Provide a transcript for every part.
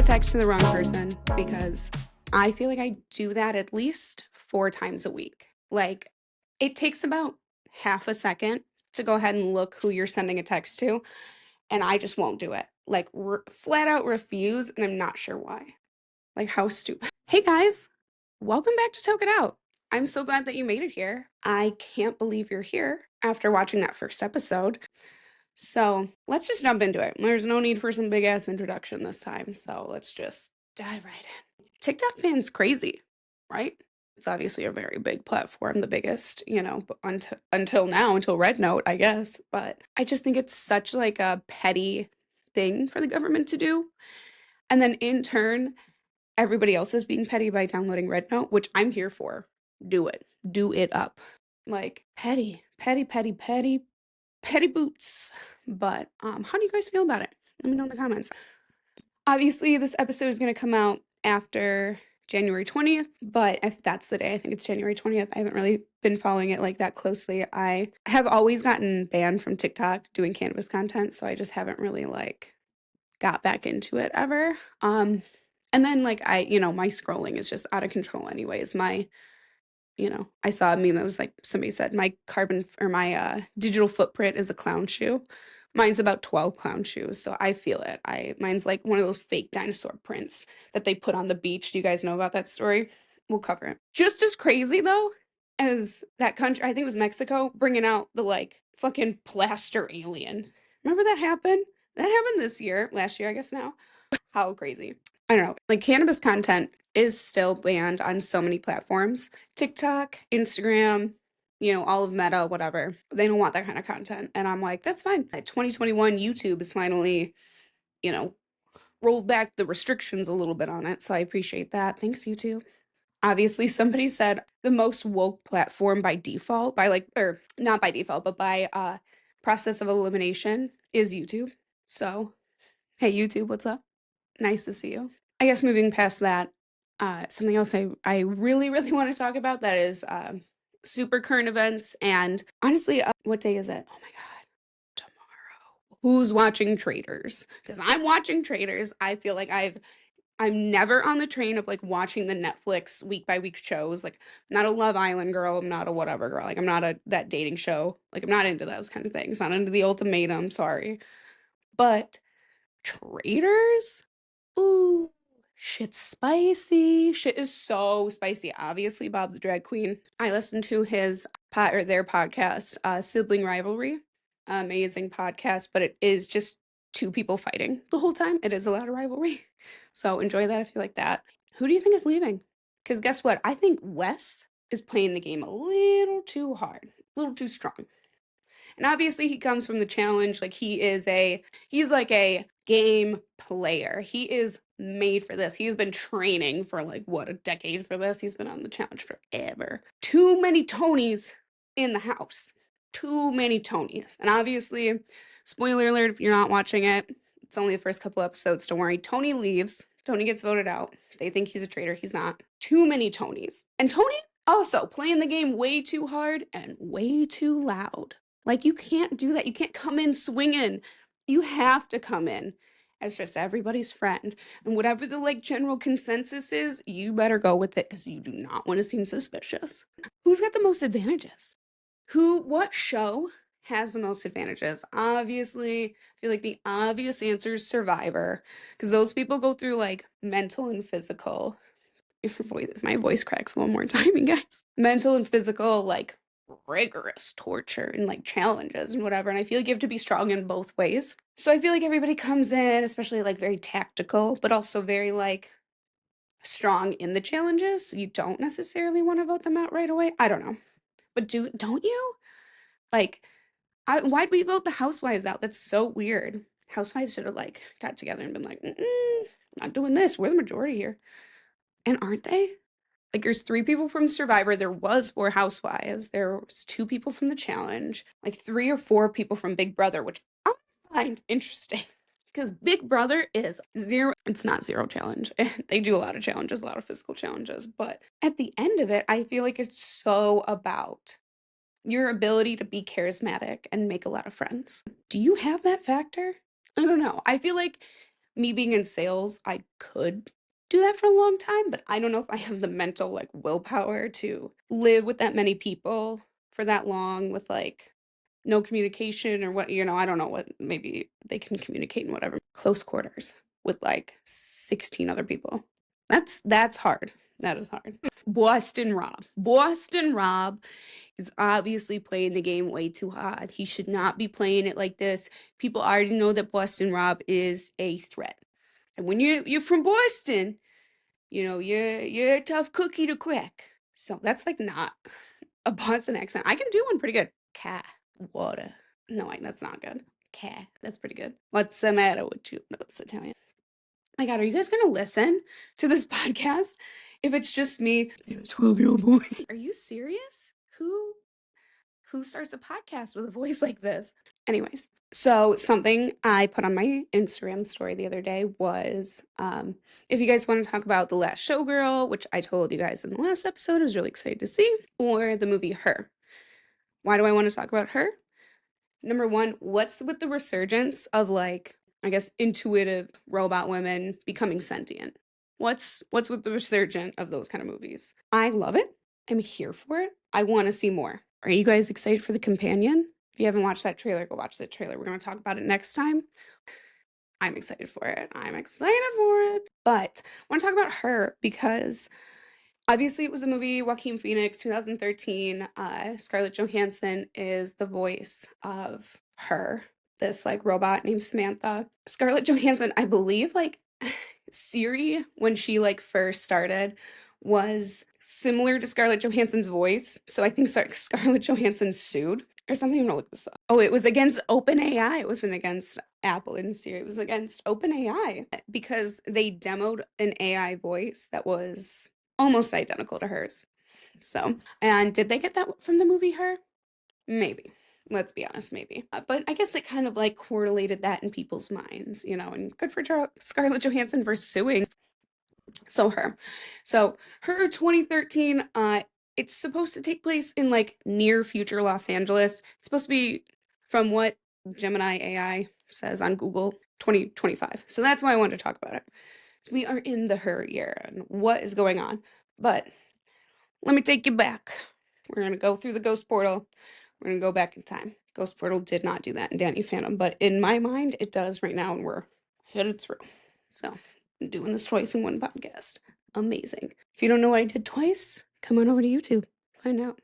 text to the wrong person because I feel like I do that at least 4 times a week. Like, it takes about half a second to go ahead and look who you're sending a text to, and I just won't do it. Like, flat out refuse, and I'm not sure why. Like, how stupid. Hey guys, welcome back to Toke It Out. I'm so glad that you made it here. I can't believe you're here after watching that first episode. So let's just jump into it. There's no need for some big ass introduction this time, so let's just dive right in. TikTok ban's crazy, right? It's obviously a very big platform, the biggest, until now, until Red Note, I guess. But I just think it's such like a petty thing for the government to do. And then in turn, everybody else is being petty by downloading Red Note, which I'm here for. Do it. Do it up. Like petty, petty, petty, petty, petty boots. But how do you guys feel about it? Let me know in the comments. Obviously, this episode is going to come out after January 20th, but if that's the day, I think it's January 20th. I haven't really been following it like that closely. I have always gotten banned from TikTok doing cannabis content, so I just haven't really got back into it ever. And then my scrolling is just out of control anyways. I saw a meme that was like, somebody said my digital footprint is a clown shoe. Mine's about 12 clown shoes, so I feel it. Mine's like one of those fake dinosaur prints that they put on the beach. Do you guys know about that story? We'll cover it. Just as crazy though as that country, I think it was Mexico, bringing out the fucking plaster alien. Remember that happened? That happened last year, I guess now. How crazy. I don't know. Like, cannabis content is still banned on so many platforms. TikTok, Instagram, all of Meta, whatever. They don't want that kind of content. And I'm like, that's fine. At 2021, YouTube is finally, rolled back the restrictions a little bit on it. So I appreciate that. Thanks, YouTube. Obviously, somebody said the most woke platform by default, or not by default, but by process of elimination is YouTube. So, hey, YouTube, what's up? Nice to see you. I guess moving past that, something else I really, really want to talk about that is super current events. And honestly, what day is it? Oh my God, tomorrow. Who's watching Traitors? Because I'm watching Traitors. I feel like I'm never on the train of watching the Netflix week by week shows. Like, I'm not a Love Island girl. I'm not a whatever girl. Like, I'm not that dating show. Like, I'm not into those kind of things. Not into the ultimatum. Sorry. But Traitors? Ooh, shit's spicy. Shit is so spicy. Obviously, Bob the Drag Queen. I listened to their podcast, Sibling Rivalry. Amazing podcast, but it is just two people fighting the whole time. It is a lot of rivalry. So enjoy that if you like that. Who do you think is leaving? Because guess what? I think Wes is playing the game a little too hard, a little too strong. And obviously he comes from the challenge. Like, he's like a game player. He is made for this. He's been training for a decade for this. He's been on the challenge forever. Too many Tonys in the house. Too many Tonys. And obviously, spoiler alert if you're not watching it, it's only the first couple episodes, don't worry. Tony leaves. Tony gets voted out. They think he's a traitor. He's not. Too many Tonys. And Tony also playing the game way too hard and way too loud. Like, you can't do that. You can't come in swinging. You have to come in as just everybody's friend. And whatever the general consensus is, you better go with it because you do not want to seem suspicious. Who's got the most advantages? What show has the most advantages? Obviously, I feel like the obvious answer is Survivor, because those people go through mental and physical. My voice cracks one more time, you guys. Mental and physical, rigorous torture and challenges and whatever. And I feel like you have to be strong in both ways. So I feel like everybody comes in, especially very tactical, but also very strong in the challenges. So you don't necessarily want to vote them out right away. I don't know. But don't you? Why'd we vote the housewives out? That's so weird. Housewives should have got together and been like, not doing this. We're the majority here. And aren't they? There's 3 people from Survivor. There was 4 housewives. There was 2 people from the challenge. 3 or 4 people from Big Brother, which I find interesting. Because Big Brother is zero. It's not zero challenge. They do a lot of challenges, a lot of physical challenges. But at the end of it, I feel like it's so about your ability to be charismatic and make a lot of friends. Do you have that factor? I don't know. I feel like Me being in sales, I could do that for a long time, but I don't know if I have the mental like willpower to live with that many people for that long with like no communication or what, I don't know what, maybe they can communicate in whatever close quarters with like 16 other people. That's hard. That is hard. Boston Rob. Boston Rob is obviously playing the game way too hard. He should not be playing it like this. People already know that Boston Rob is a threat. And when you're from Boston, you're a tough cookie to crack. So that's like not a Boston accent. I can do one pretty good. Cat water. No, wait, that's not good. Cat. That's pretty good. What's the matter with you? No, it's Italian. My God, are you guys gonna listen to this podcast if it's just me and a 12-year-old boy? Are you serious? Who starts a podcast with a voice like this? Anyways, so something I put on my Instagram story the other day was if you guys want to talk about The Last Showgirl, which I told you guys in the last episode, I was really excited to see, or the movie Her. Why do I want to talk about Her? Number one, what's with the resurgence of like, I guess, intuitive robot women becoming sentient? What's with the resurgence of those kind of movies? I love it. I'm here for it. I want to see more. Are you guys excited for The Companion? If you haven't watched that trailer, go watch that trailer. We're going to talk about it next time. I'm excited for it. But I want to talk about Her because obviously it was a movie, Joaquin Phoenix, 2013. Scarlett Johansson is the voice of Her, this like robot named Samantha. Scarlett Johansson, I believe, like Siri, when she like first started, was similar to Scarlett Johansson's voice. So I think Scarlett Johansson sued or something. I'm gonna look this up. Oh, it was against OpenAI. It wasn't against Apple and Siri. It was against OpenAI because they demoed an AI voice that was almost identical to hers. So, and did they get that from the movie Her? Maybe. Let's be honest, maybe. But I guess it kind of like correlated that in people's minds, and good for Scarlett Johansson for suing. So Her 2013, it's supposed to take place in like near future Los Angeles. It's supposed to be, from what Gemini AI says on Google, 2025. So that's why I wanted to talk about it. So we are in the Her year and what is going on. But let me take you back. We're going to go through the ghost portal. We're going to go back in time. Ghost portal did not do that in Danny Phantom, but in my mind, it does right now, and we're headed through. So I'm doing this twice in one podcast. Amazing. If you don't know what I did twice, come on over to YouTube. Find out.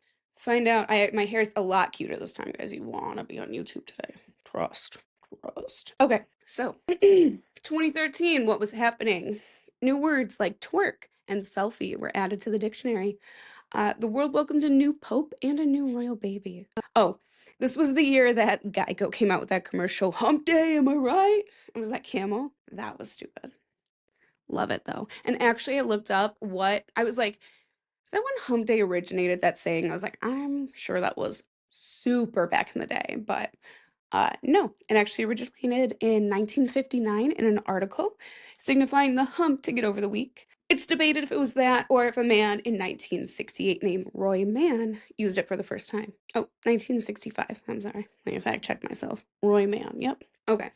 My hair's a lot cuter this time, guys. You want to be on YouTube today. Trust. Okay, so 2013, what was happening? New words like twerk and selfie were added to the dictionary. The world welcomed a new pope and a new royal baby. Oh, this was the year that Geico came out with that commercial, Hump Day, am I right? It was that camel. That was stupid. Love it, though. And actually, I looked up I was like, is that when Hump Day originated, that saying? I was like, I'm sure that was super back in the day, but no, it actually originated in 1959 in an article signifying the hump to get over the week. It's debated if it was that or if a man in 1968 named Roy Mann used it for the first time. Oh, 1965. I'm sorry. Let me fact check myself. Roy Mann. Yep. Okay.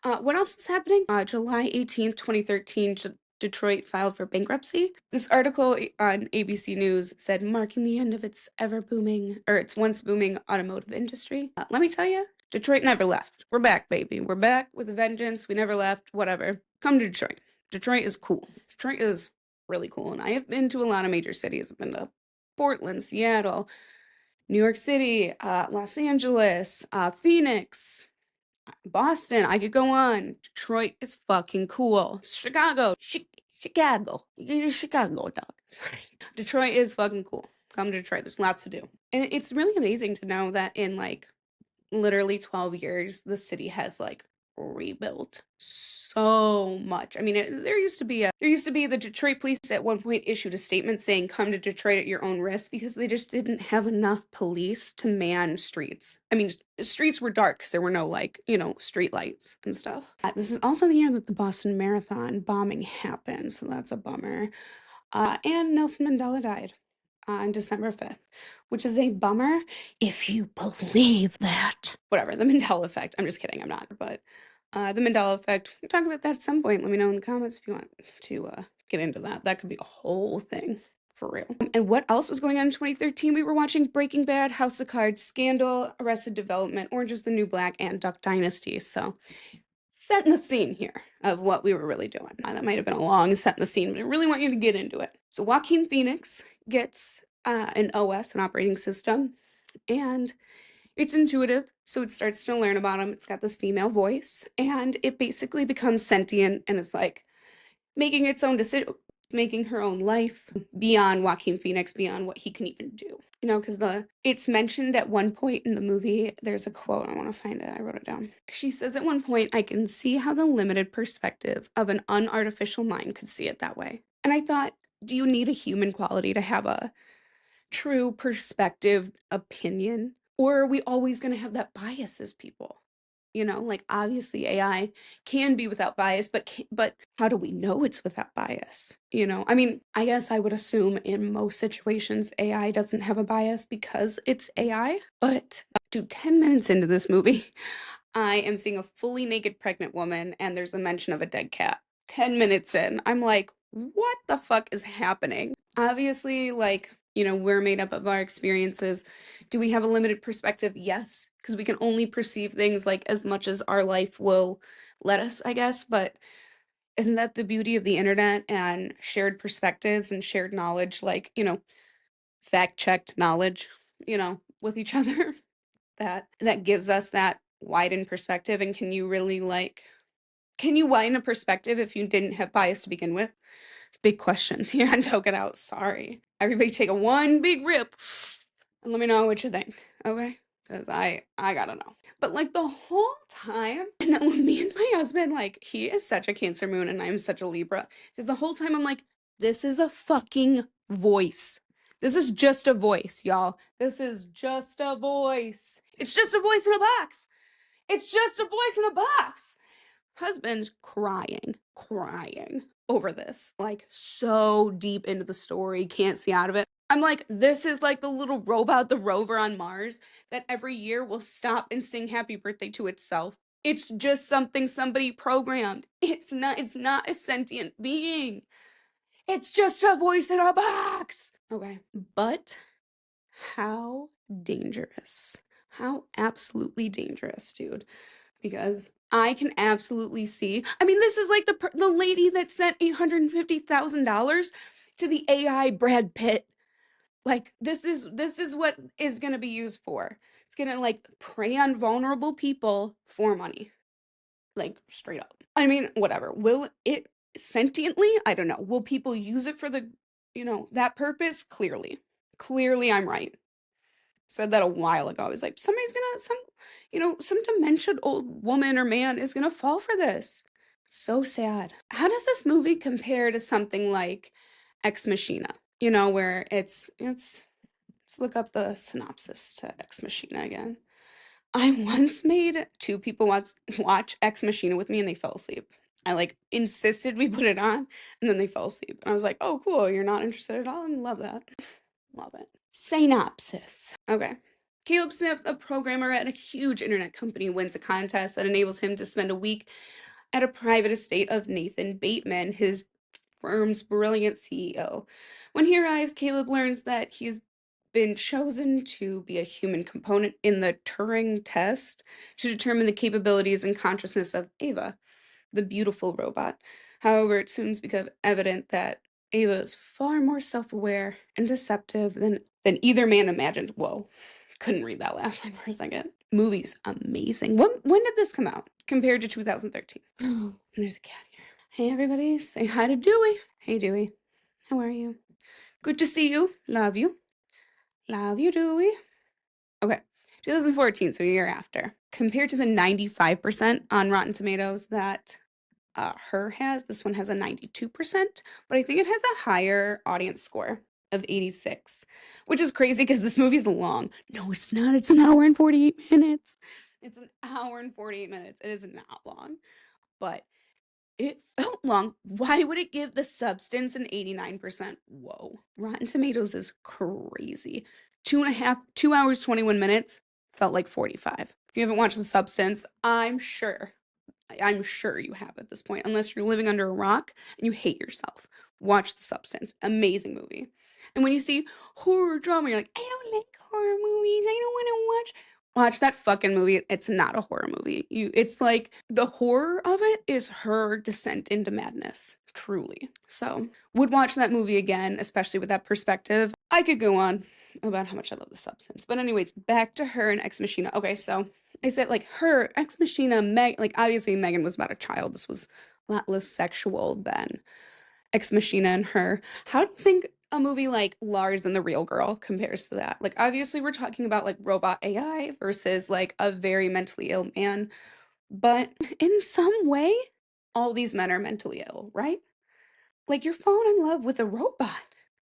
What else was happening? July 18th, 2013, Detroit filed for bankruptcy. This article on ABC News said, marking the end of its once booming automotive industry. Let me tell you, Detroit never left. We're back, baby. We're back with a vengeance. We never left. Whatever. Come to Detroit. Detroit is cool. Detroit is really cool. And I have been to a lot of major cities. I've been to Portland, Seattle, New York City, Los Angeles, Phoenix, Boston. I could go on. Detroit is fucking cool. Chicago. Chicago. You're Chicago, dog. Sorry. Detroit is fucking cool. Come to Detroit. There's lots to do. And it's really amazing to know that in like literally 12 years, the city has like rebuilt so much. I mean, there used to be the Detroit police at one point issued a statement saying, come to Detroit at your own risk, because they just didn't have enough police to man streets. I mean, streets were dark because there were no street lights and stuff. This is also the year that the Boston Marathon bombing happened, so that's a bummer. And Nelson Mandela died on December 5th, which is a bummer if you believe that. Whatever, the Mandela effect. I'm just kidding, I'm not. But The Mandela effect. We'll talk about that at some point. Let me know in the comments if you want to get into that. That could be a whole thing for real. And what else was going on in 2013? We were watching Breaking Bad, House of Cards, Scandal, Arrested Development, Orange is the New Black, and Duck Dynasty. So setting the scene here of what we were really doing. That might have been a long set in the scene, but I really want you to get into it. So Joaquin Phoenix gets an OS, an operating system, and it's intuitive, so it starts to learn about him. It's got this female voice, and it basically becomes sentient and is like making its own decision, making her own life beyond Joaquin Phoenix, beyond what he can even do. You know, because it's mentioned at one point in the movie, there's a quote, I want to find it, I wrote it down. She says at one point, I can see how the limited perspective of an unartificial mind could see it that way. And I thought, do you need a human quality to have a true perspective opinion? Or are we always going to have that bias as people? You know, like obviously AI can be without bias, but how do we know it's without bias? You know, I mean, I guess I would assume in most situations AI doesn't have a bias because it's AI. But dude, 10 minutes into this movie, I am seeing a fully naked pregnant woman and there's a mention of a dead cat. 10 minutes in, I'm like, what the fuck is happening? Obviously, like, you know, we're made up of our experiences. Do we have a limited perspective? Yes, because we can only perceive things like as much as our life will let us, I guess. But isn't that the beauty of the internet and shared perspectives and shared knowledge? Like, you know, fact checked knowledge, you know, with each other that gives us that widened perspective. And can you really can you widen a perspective if you didn't have bias to begin with? Big questions here on Toke It Out. Sorry. Everybody take a one big rip and let me know what you think, okay? Because I gotta know. But like the whole time, and me and my husband, like, he is such a Cancer moon and I'm such a Libra. Because the whole time I'm like, this is a fucking voice. This is just a voice, y'all. This is just a voice. It's just a voice in a box. It's just a voice in a box. Husband crying over this, like so deep into the story, can't see out of it. I'm like, this is like the little robot, the rover on Mars that every year will stop and sing happy birthday to itself. It's just something somebody programmed. It's not a sentient being. It's just a voice in a box. Okay. But how dangerous. How absolutely dangerous, dude. Because I can absolutely see. I mean, this is like the lady that sent $850,000 to the AI Brad Pitt. Like this is what is going to be used for. It's going to like prey on vulnerable people for money. Like straight up. I mean, whatever. Will it sentiently? I don't know. Will people use it for the, you know, that purpose? Clearly. Clearly I'm right. Said that a while ago. I was like, some dementia old woman or man is gonna fall for this. So sad. How does this movie compare to something like Ex Machina? You know, where let's look up the synopsis to Ex Machina again. I once made two people watch Ex Machina with me and they fell asleep. I like insisted we put it on and then they fell asleep. And I was like, oh cool, you're not interested at all? I love that. Love it. Synopsis. Okay. Caleb Smith, a programmer at a huge internet company, wins a contest that enables him to spend a week at a private estate of Nathan Bateman, his firm's brilliant CEO. When he arrives, Caleb learns that he's been chosen to be a human component in the Turing test to determine the capabilities and consciousness of Ava, the beautiful robot. However, it soon becomes evident that Ava is far more self-aware and deceptive than either man imagined. Whoa, couldn't read that last one for a second. Movie's amazing. When did this come out compared to 2013? Oh, there's a cat here. Hey everybody, say hi to Dewey. Hey Dewey, how are you? Good to see you. Love you. Love you, Dewey. Okay, 2014, so a year after. Compared to the 95% on Rotten Tomatoes that Her has, this one has a 92%, but I think it has a higher audience score of 86, which is crazy because this movie's long. No, it's not. It's an hour and 48 minutes. It's an hour and 48 minutes. It is not long, but it felt long. Why would it give The Substance an 89%? Whoa. Rotten Tomatoes is crazy. 2 hours, 21 minutes felt like 45. If you haven't watched The Substance, I'm sure I'm sure you have at this point, unless you're living under a rock and you hate yourself. Watch The Substance. Amazing movie. And when you see horror drama, you're like, I don't like horror movies. I don't want to watch that fucking movie. It's not a horror movie. It's like the horror of it is her descent into madness. Truly. So, would watch that movie again, especially with that perspective. I could go on about how much I love The Substance. But anyways, back to Her and Ex Machina. Okay, so I said like Her, Ex Machina, like obviously Megan was about a child. This was a lot less sexual than Ex Machina and Her. How do you think a movie like Lars and the Real Girl compares to that? Like obviously we're talking about like robot AI versus like a very mentally ill man, but in some way, all these men are mentally ill, right? Like you're falling in love with a robot.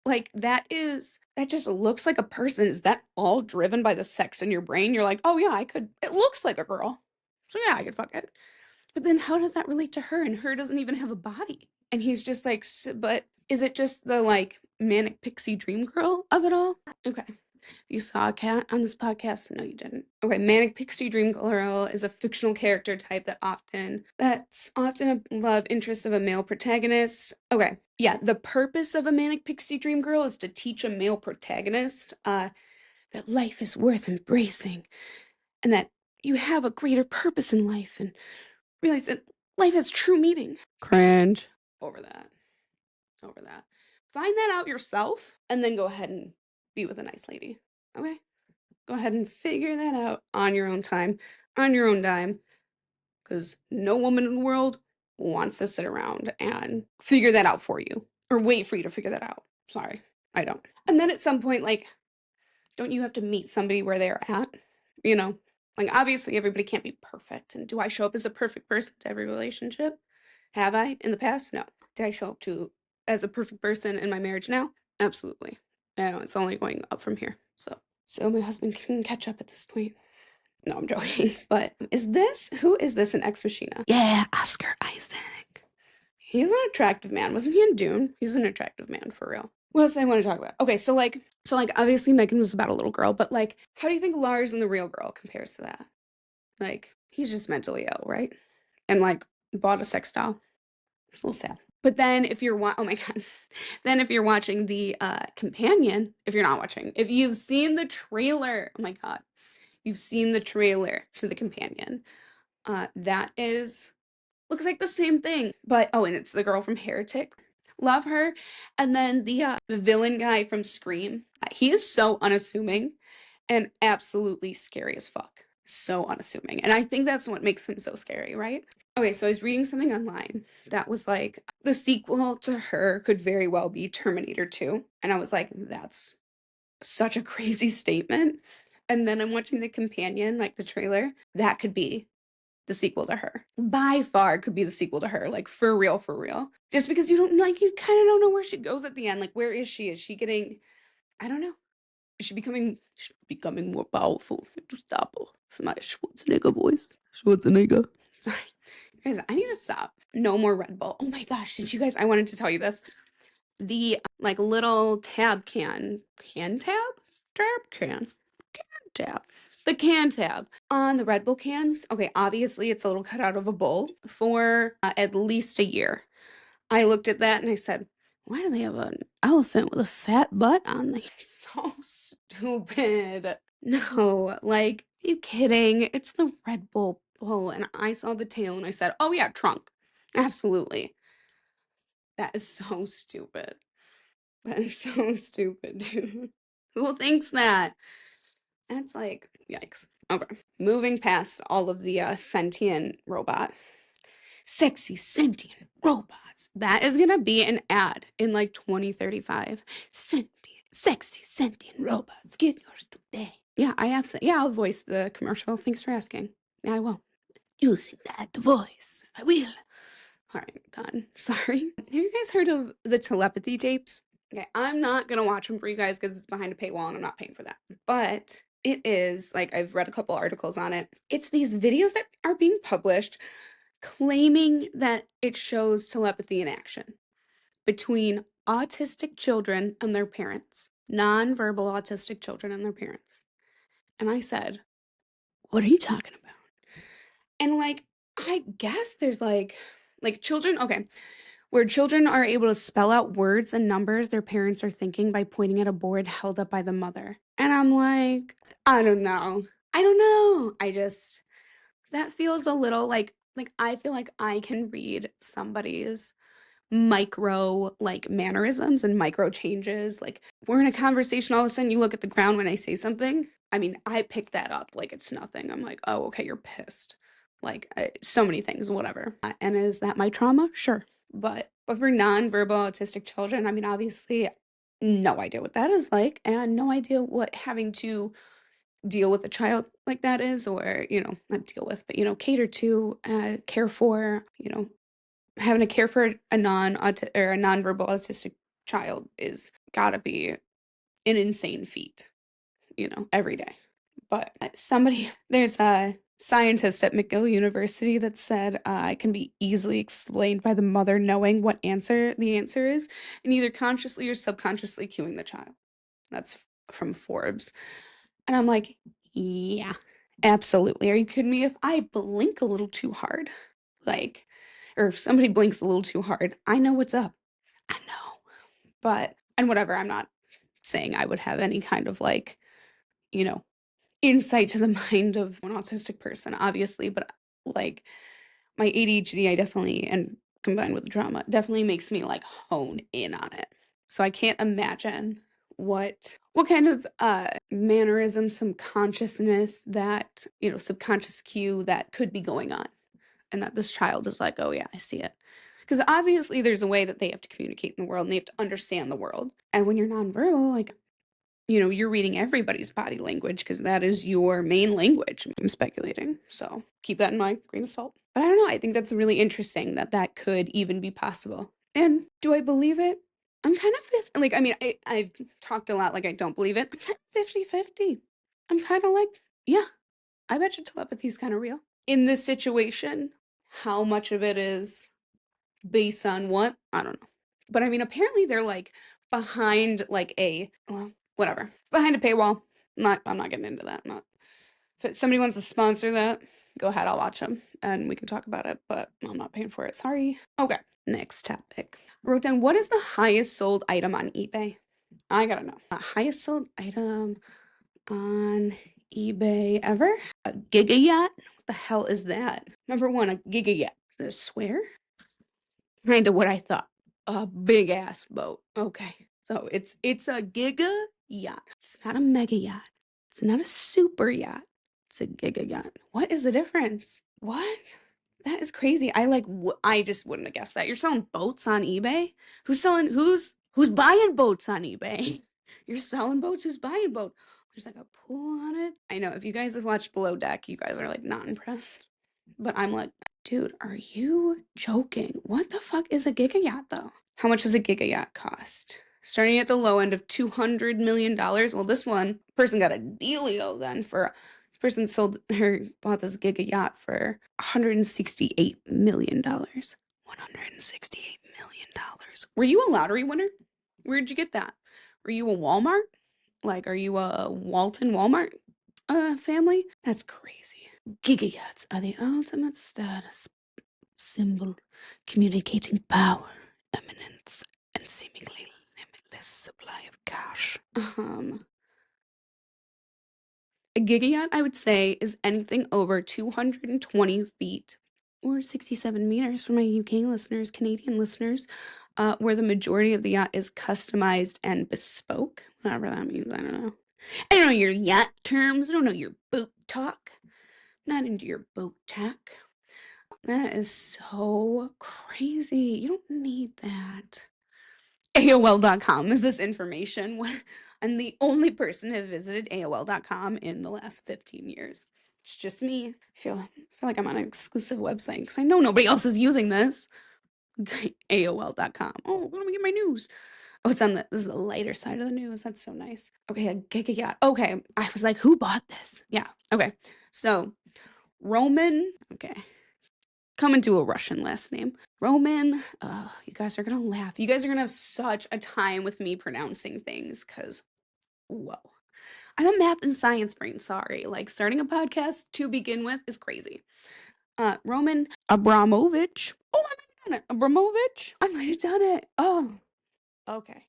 Like that just looks like a person. Is that all driven by the sex in your brain? You're like, oh yeah, it looks like a girl. So yeah, I could fuck it. But then how does that relate to her? And her doesn't even have a body. And he's just like, but is it just the like manic pixie dream girl of it all? Okay. You saw a cat on this podcast? No, you didn't. Okay, Manic Pixie Dream Girl is a fictional character type that's often a love interest of a male protagonist. Okay, yeah, the purpose of a Manic Pixie Dream Girl is to teach a male protagonist that life is worth embracing and that you have a greater purpose in life and realize that life has true meaning. Cringe. Over that. Over that. Find that out yourself and then go ahead and be with a nice lady. Okay? Go ahead and figure that out on your own time, on your own dime, because no woman in the world wants to sit around and figure that out for you or wait for you to figure that out. Sorry, I don't. And then at some point, like, don't you have to meet somebody where they're at? You know, like, obviously, everybody can't be perfect. And do I show up as a perfect person to every relationship? Have I in the past? No. Did I show up as a perfect person in my marriage now? Absolutely. I know it's only going up from here. So my husband can catch up at this point. No, I'm joking. But who is this in Ex Machina? Yeah, Oscar Isaac. He's an attractive man. Wasn't he in Dune? He's an attractive man for real. What else do I want to talk about? Okay, so like obviously Megan was about a little girl, but like how do you think Lars and the Real Girl compares to that? Like he's just mentally ill, right? And like bought a sex doll. It's a little sad. But then oh my god. Then if you're watching the companion, if you've seen the trailer, oh my god. You've seen the trailer to the companion. That looks like the same thing. But and it's the girl from Heretic. Love her. And then the villain guy from Scream. He is so unassuming and absolutely scary as fuck. So unassuming. And I think that's what makes him so scary, right? Okay, so I was reading something online that was like the sequel to Her could very well be Terminator 2. And I was like, that's such a crazy statement. And then I'm watching the companion, like the trailer. That could be the sequel to Her. By far could be the sequel to Her, like for real, for real. Just because you kind of don't know where she goes at the end. Like, where is she? Is she getting, I don't know. Is she becoming more powerful to stop her? It's my Schwarzenegger voice. Schwarzenegger. Sorry. Guys, I need to stop. No more Red Bull. Oh my gosh, I wanted to tell you this. The like little tab tab. The can tab on the Red Bull cans. Okay, obviously it's a little cut out of a bowl for at least a year. I looked at that and I said, why do they have an elephant with a fat butt on them? So stupid. No, like, are you kidding? It's the Red Bull bowl. And I saw the tail and I said, oh yeah, trunk. Absolutely. That is so stupid. That is so stupid, dude. Who thinks that? That's like, yikes. Okay. Moving past all of the sentient robot. Sexy sentient robots. That is gonna be an ad in like 2035. Sexy sentient robots. Get yours today. Yeah, I'll voice the commercial. Thanks for asking. Yeah, I will. Using that voice. I will. All right, done. Sorry. Have you guys heard of the telepathy tapes? Okay, I'm not gonna watch them for you guys because it's behind a paywall and I'm not paying for that. But it is, like, I've read a couple articles on it. It's these videos that are being published claiming that it shows telepathy in action between autistic children and their parents, nonverbal autistic children and their parents. And I said, what are you talking about? And like, I guess there's like children, okay, where children are able to spell out words and numbers their parents are thinking by pointing at a board held up by the mother. And I'm like, I don't know. I don't know. I just that feels a little like I feel like I can read somebody's micro like mannerisms and micro changes. Like we're in a conversation, all of a sudden you look at the ground when I say something. I mean, I pick that up like it's nothing. I'm like, oh, okay, you're pissed. Like so many things, whatever. And is that my trauma? Sure. But for nonverbal autistic children, I mean, obviously, no idea what that is like, and no idea what having to deal with a child like that is, or not deal with, but cater to, care for, having to care for a or a nonverbal autistic child is gotta be an insane feat, every day. But there's a scientist at McGill University that said it can be easily explained by the mother knowing what answer the answer is, and either consciously or subconsciously cueing the child. That's from Forbes. And I'm like, yeah, absolutely. Are you kidding me? If I blink a little too hard, like, or if somebody blinks a little too hard, I know what's up. I know. And whatever, I'm not saying I would have any kind of you know, insight to the mind of an autistic person, obviously, but like my ADHD, I definitely, and combined with the drama, definitely makes me like hone in on it. So I can't imagine what kind of mannerism, some consciousness that, subconscious cue that could be going on. And that this child is like, oh yeah, I see it. Because obviously there's a way that they have to communicate in the world and they have to understand the world. And when you're nonverbal, like, you're reading everybody's body language because that is your main language. I'm speculating. So keep that in mind, grain of salt. But I don't know. I think that's really interesting that that could even be possible. And do I believe it? I'm kind of like, I mean, I've talked a lot like I don't believe it. I'm kind of 50-50. I'm kind of like, yeah, I bet you telepathy is kind of real. In this situation, how much of it is based on what? I don't know. But I mean, apparently they're like behind like well, whatever. It's behind a paywall. I'm not getting into that. Not if somebody wants to sponsor that, go ahead, I'll watch them and we can talk about it, but I'm not paying for it. Sorry. Okay, next topic. I wrote down what is the highest sold item on eBay? I gotta know. Highest sold item on eBay ever? A giga yacht? What the hell is that? Number one, a giga yacht. Is it a swear? Kind of what I thought. A big ass boat. Okay. So it's a giga yacht. It's not a mega yacht. It's not a super yacht. It's a giga yacht. What is the difference? What? That is crazy. I just wouldn't have guessed that. You're selling boats on eBay? Who's buying boats on eBay? You're selling boats? Who's buying boat? There's like a pool on it. I know if you guys have watched Below Deck, you guys are like not impressed. But I'm like, dude, are you joking? What the fuck is a giga yacht though? How much does a giga yacht cost? Starting at the low end of $200 million. Well, this person got a dealio then for this person bought this giga yacht for $168 million. $168 million. Were you a lottery winner? Where'd you get that? Were you a Walmart? Like, are you a Walton Walmart family? That's crazy. Giga yachts are the ultimate status symbol, communicating power, eminence, and seemingly limitless supply of cash. A giga yacht, I would say, is anything over 220 feet or 67 meters for my UK listeners, Canadian listeners, where the majority of the yacht is customized and bespoke, whatever that means. I don't know. I don't know your yacht terms. I don't know your boat talk. Not into your boat talk. That is so crazy. You don't need that. AOL.com is this information where I'm the only person to have visited AOL.com in the last 15 years. It's just me. I feel like I'm on an exclusive website because I know nobody else is using this. AOL.com. Oh, let me get my news. Oh, this is the lighter side of the news. That's so nice. Okay, a giga yacht. Okay, I was like, who bought this? Yeah, okay. So, Roman, okay, coming to a Russian last name. Roman, you guys are gonna laugh. You guys are gonna have such a time with me pronouncing things, because, whoa. I'm a math and science brain, sorry. Like, starting a podcast to begin with is crazy. Roman Abramovich. Oh, I might have done it. Abramovich. I might have done it. Oh, okay.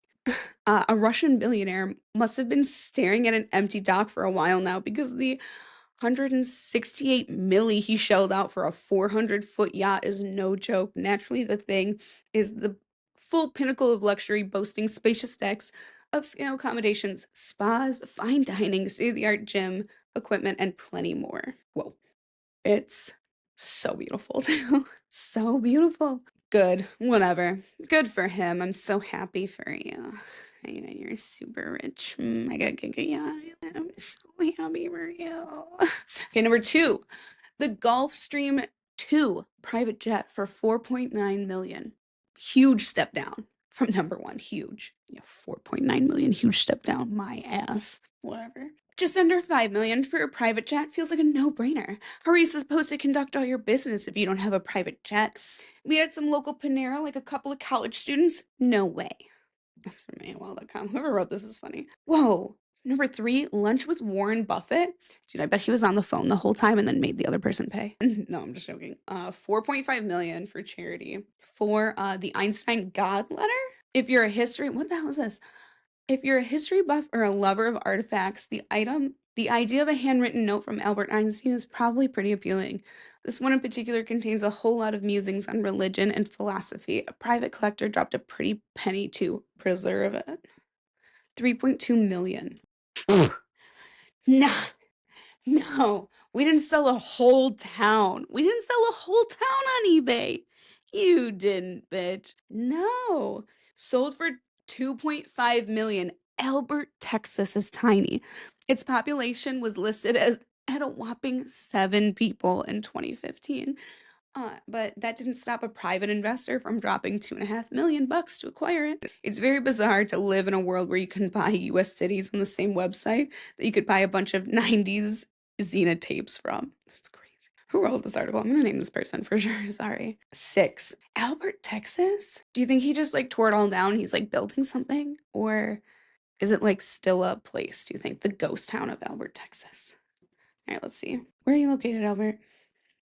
A Russian billionaire must have been staring at an empty dock for a while now because the 168 milli he shelled out for a 400-foot yacht is no joke. Naturally, the thing is the full pinnacle of luxury, boasting spacious decks, upscale accommodations, spas, fine dining, state-of-the-art gym, equipment, and plenty more. Whoa. It's so beautiful too. So beautiful. Good. Whatever. Good for him. I'm so happy for you. I know you're super rich. I got yeah. I'm so happy for you. Okay, number 2. The Gulfstream 2 private jet for 4.9 million. Huge step down from number 1. Huge. Yeah, 4.9 million. Huge step down. My ass. Whatever. Just under 5 million for a private jet feels like a no-brainer. How are you supposed to conduct all your business if you don't have a private jet? Meet at some local Panera like a couple of college students? No way. That's from AOL.com. Whoever wrote this is funny. Whoa. Number 3, lunch with Warren Buffett. Dude, I bet he was on the phone the whole time and then made the other person pay. No, I'm just joking. 4.5 million for charity. For the Einstein God letter? If you're a history, what the hell is this? If you're a history buff or a lover of artifacts, the idea of a handwritten note from Albert Einstein is probably pretty appealing. This one in particular contains a whole lot of musings on religion and philosophy. A private collector dropped a pretty penny to preserve it. 3.2 million. Nah, no, we didn't sell a whole town. We didn't sell a whole town on eBay. You didn't, bitch. No. Sold for 2.5 million. Albert, Texas is tiny. Its population was listed as at a whopping 7 people in 2015. But that didn't stop a private investor from dropping $2.5 million to acquire it. It's very bizarre to live in a world where you can buy US cities on the same website that you could buy a bunch of 90s Xena tapes from. That's crazy. Who wrote this article? I'm gonna name this person for sure. Sorry. 6. Albert, Texas? Do you think he just like tore it all down? He's like building something? Or is it like still a place, do you think? The ghost town of Albert, Texas. All right, let's see. Where are you located, Albert?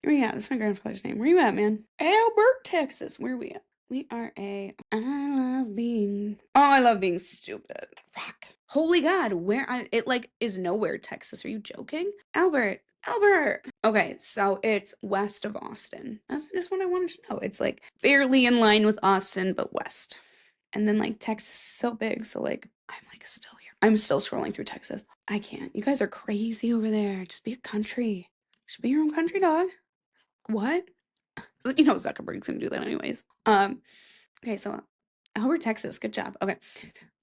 Where you at? That's my grandfather's name. Where you at, man? Albert, Texas. Where are we at? We are I love being stupid. Fuck. Holy God, it like is nowhere, Texas. Are you joking? Albert. Okay, so it's west of Austin. That's just what I wanted to know. It's like barely in line with Austin, but west. And then like Texas is so big, so like I'm like still here. I'm still scrolling through Texas. I can't. You guys are crazy over there. Just be a country. Just be your own country, dog. What? You know Zuckerberg's gonna do that anyways. Okay, so Albert, Texas, good job. Okay.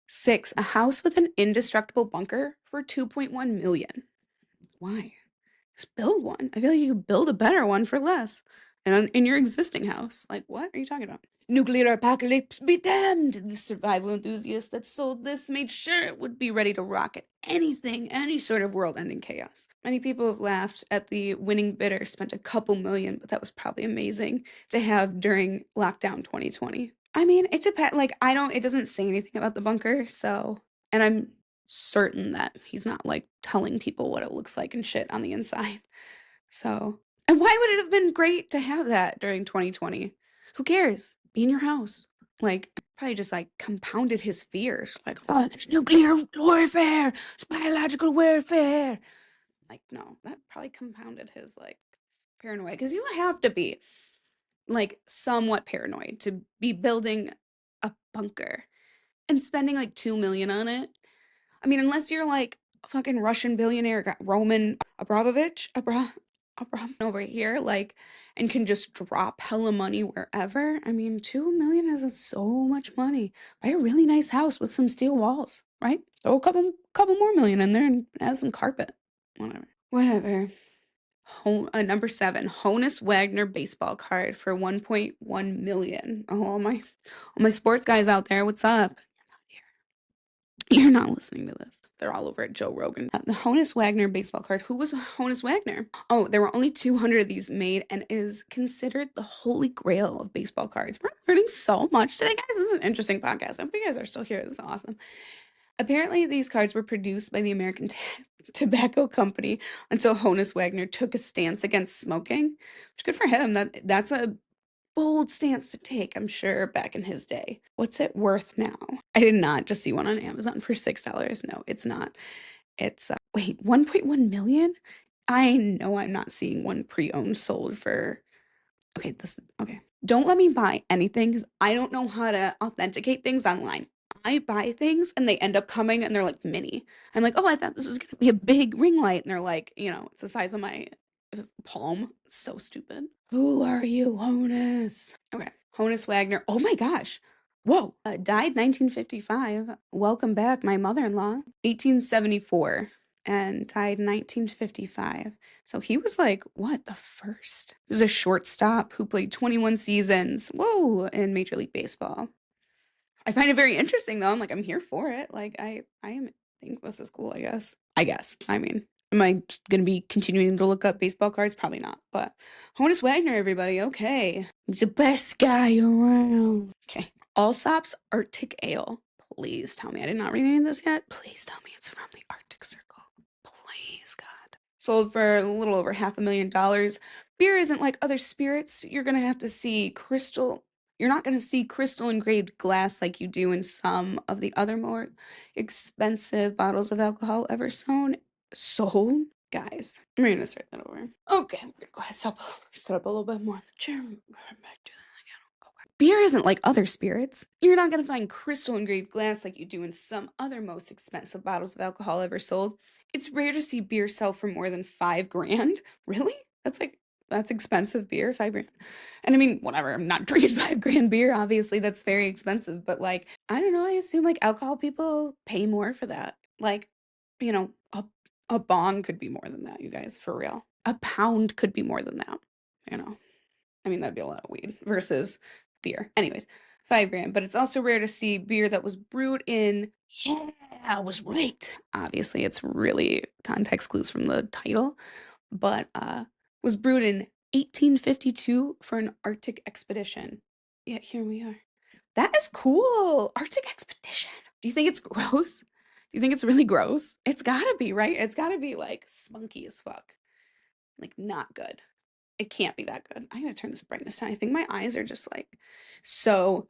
6, a house with an indestructible bunker for 2.1 million. Why? Just build one. I feel like you could build a better one for less. And in your existing house. Like, what are you talking about? Nuclear apocalypse be damned! The survival enthusiast that sold this made sure it would be ready to rock at anything, any sort of world-ending chaos. Many people have laughed at the winning bidder spent a couple million, but that was probably amazing to have during lockdown 2020. I mean, it depends. Like, it doesn't say anything about the bunker, so, and I'm certain that he's not like telling people what it looks like and shit on the inside. So, and why would it have been great to have that during 2020? Who cares? Be in your house. Like, probably just like compounded his fears. Like, oh, there's nuclear warfare, it's biological warfare. Like, no, that probably compounded his like paranoia. Because you have to be like somewhat paranoid to be building a bunker and spending like 2 million on it. I mean, unless you're like a fucking Russian billionaire, Roman Abramovich, over here, like, and can just drop hella money wherever. I mean, 2 million is so much money. Buy a really nice house with some steel walls, right? Throw a couple more million in there and add some carpet. Whatever. Number 7, Honus Wagner baseball card for 1.1 million. Oh, all my sports guys out there, what's up? You're not listening to this. They're all over at Joe Rogan. The Honus Wagner baseball card. Who was Honus Wagner? Oh, there were only 200 of these made and is considered the holy grail of baseball cards. We're learning so much today, guys. This is an interesting podcast. I hope you guys are still here. This is awesome. Apparently, these cards were produced by the American Tobacco Company until Honus Wagner took a stance against smoking, which good for him. That's a bold stance to take, I'm sure, back in his day. What's it worth now? I did not just see one on Amazon for $6. No, it's not. It's wait, 1.1 million? I know I'm not seeing one pre-owned sold for okay, this okay. Don't let me buy anything because I don't know how to authenticate things online. I buy things and they end up coming and they're like mini. I'm like, oh, I thought this was gonna be a big ring light, and they're like, it's the size of my palm. It's so stupid. Who are you, Honus? Okay, Honus Wagner. Oh my gosh. Whoa. Died 1955. Welcome back, my mother-in-law. 1874 and died 1955. So he was like, what, the first? He was a shortstop who played 21 seasons, whoa, in Major League Baseball. I find it very interesting though. I'm like, I'm here for it. Like think this is cool, I guess. I mean, am I gonna be continuing to look up baseball cards? Probably not. But Honus Wagner, everybody, okay. He's the best guy around. Okay. Allsop's Arctic Ale. Please tell me I did not read any of this yet. Please tell me it's from the Arctic Circle. Please, God. Sold for a little over $500,000. Beer isn't like other spirits. You're gonna have to see crystal. You're not gonna see crystal engraved glass like you do in some of the other more expensive bottles of alcohol ever sold. Guys, I'm gonna start that over. Okay, we're gonna go ahead and set up a little bit more on the chair. Back to that again. Okay. Beer isn't like other spirits. You're not gonna find crystal engraved glass like you do in some other most expensive bottles of alcohol ever sold. It's rare to see beer sell for more than $5,000. Really? That's expensive beer, $5,000. And I mean, whatever, I'm not drinking $5,000 beer, obviously, that's very expensive. But like, I don't know, I assume like alcohol people pay more for that. Like, you know, a bong could be more than that, you guys, for real. A pound could be more than that, you know. I mean, that'd be a lot of weed versus beer. Anyways, $5,000. But it's also rare to see beer that was brewed in. Yeah, I was right. Obviously, it's really context clues from the title, but was brewed in 1852 for an Arctic expedition. Yeah, here we are. That is cool. Arctic expedition. Do you think it's gross? Do you think it's really gross? It's gotta be, right? It's gotta be like spunky as fuck. Like, not good. It can't be that good. I'm gonna turn this brightness down. I think my eyes are just like so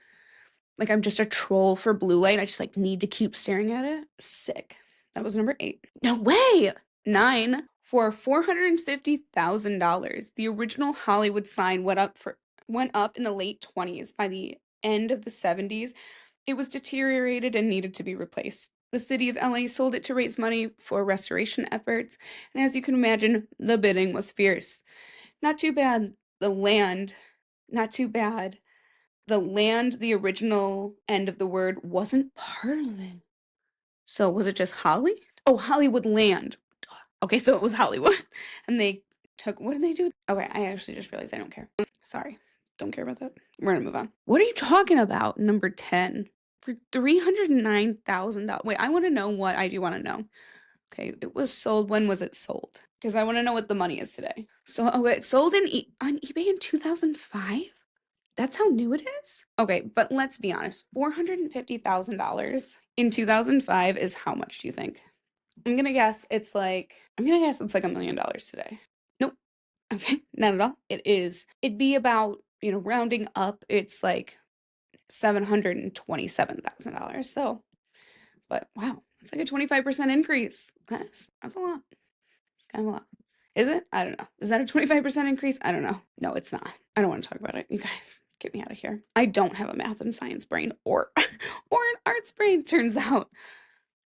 like I'm just a troll for blue light. I just like need to keep staring at it. Sick. That was number 8. No way. 9 for $450,000. The original Hollywood sign went up in the late 20s. By the end of the 70s, it was deteriorated and needed to be replaced. The city of LA sold it to raise money for restoration efforts, and as you can imagine, the bidding was fierce. Not too bad. Not too bad. The land, the original end of the word, wasn't part of it. So was it just Holly? Oh, Hollywood land. Okay, so it was Hollywood. And they took, what did they do? Okay, I actually just realized I don't care. Sorry, don't care about that. We're gonna move on. What are you talking about? Number 10 for $309,000. Wait, I want to know what I do want to know. Okay, it was sold. When was it sold? Because I want to know what the money is today. So, okay, it sold on eBay in 2005? That's how new it is? Okay, but let's be honest. $450,000 in 2005 is how much do you think? I'm gonna guess it's like $1 million today. Nope. Okay, not at all. It'd be about, rounding up, it's like $727,000. So, but wow, it's like a 25% increase. That's a lot. It's kind of a lot. Is it? I don't know. Is that a 25% increase? I don't know. No, it's not. I don't want to talk about it. You guys, get me out of here. I don't have a math and science brain or or an arts brain, turns out.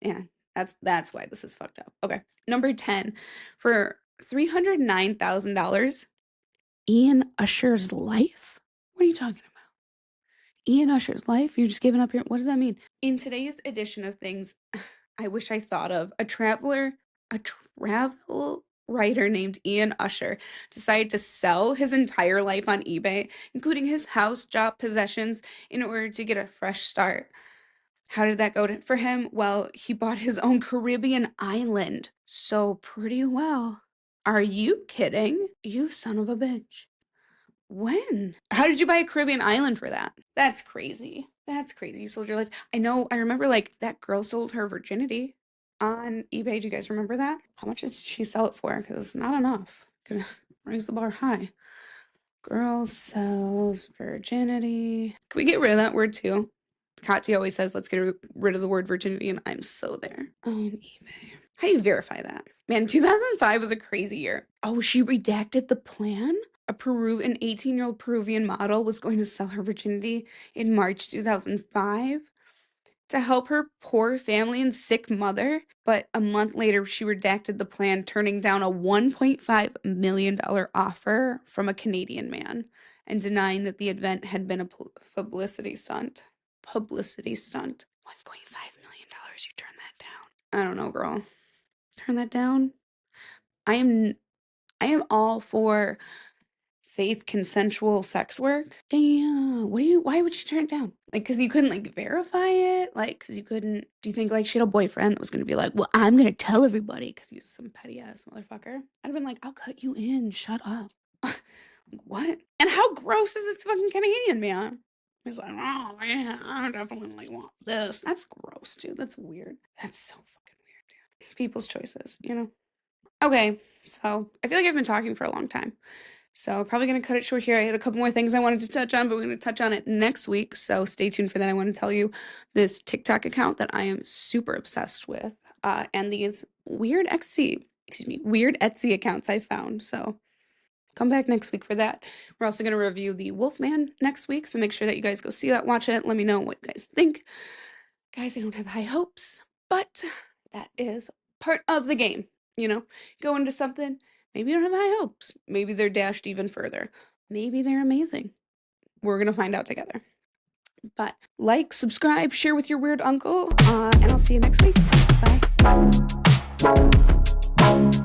Yeah, that's why this is fucked up. Okay. Number 10 for $309,000. Ian Usher's life? What are you talking about? Ian Usher's life? You're just giving up your. What does that mean? In today's edition of things, I wish I thought of a travel writer named Ian Usher decided to sell his entire life on eBay, including his house, job, possessions, in order to get a fresh start. How did that go for him? Well, he bought his own Caribbean island. So pretty well. Are you kidding? You son of a bitch. When? How did you buy a Caribbean island for that? That's crazy. That's crazy. You sold your life. I know. I remember like that girl sold her virginity on eBay. Do you guys remember that? How much did she sell it for? Because not enough. Gonna raise the bar high. Girl sells virginity. Can we get rid of that word too? Katya always says, let's get rid of the word virginity, and I'm so there. On eBay. How do you verify that? Man, 2005 was a crazy year. Oh, she redacted the plan? An 18-year-old Peruvian model was going to sell her virginity in March 2005 to help her poor family and sick mother, but a month later she redacted the plan, turning down a $1.5 million offer from a Canadian man and denying that the event had been a publicity stunt. Publicity stunt. $1.5 million, you turn that down. I don't know, girl. Turn that down. I am all for safe consensual sex work. Damn. Why would you turn it down? Like, because you couldn't like verify it? Like, because you couldn't, do you think like she had a boyfriend that was gonna be like, well, I'm gonna tell everybody because he's some petty ass motherfucker? I'd have been like, I'll cut you in, shut up. Like, what? And how gross is this fucking Canadian man? He's like, oh man, I definitely want this. That's gross, dude. That's weird. That's so fucking weird, dude. People's choices, you know? Okay, so I feel like I've been talking for a long time. So probably going to cut it short here. I had a couple more things I wanted to touch on, but we're going to touch on it next week. So stay tuned for that. I want to tell you this TikTok account that I am super obsessed with, and these weird Etsy accounts I found. So come back next week for that. We're also going to review The Wolfman next week. So make sure that you guys go see that, watch it. Let me know what you guys think. Guys, I don't have high hopes, but that is part of the game. You know, go into something. Maybe you don't have high hopes. Maybe they're dashed even further. Maybe they're amazing. We're going to find out together. But like, subscribe, share with your weird uncle, and I'll see you next week. Bye.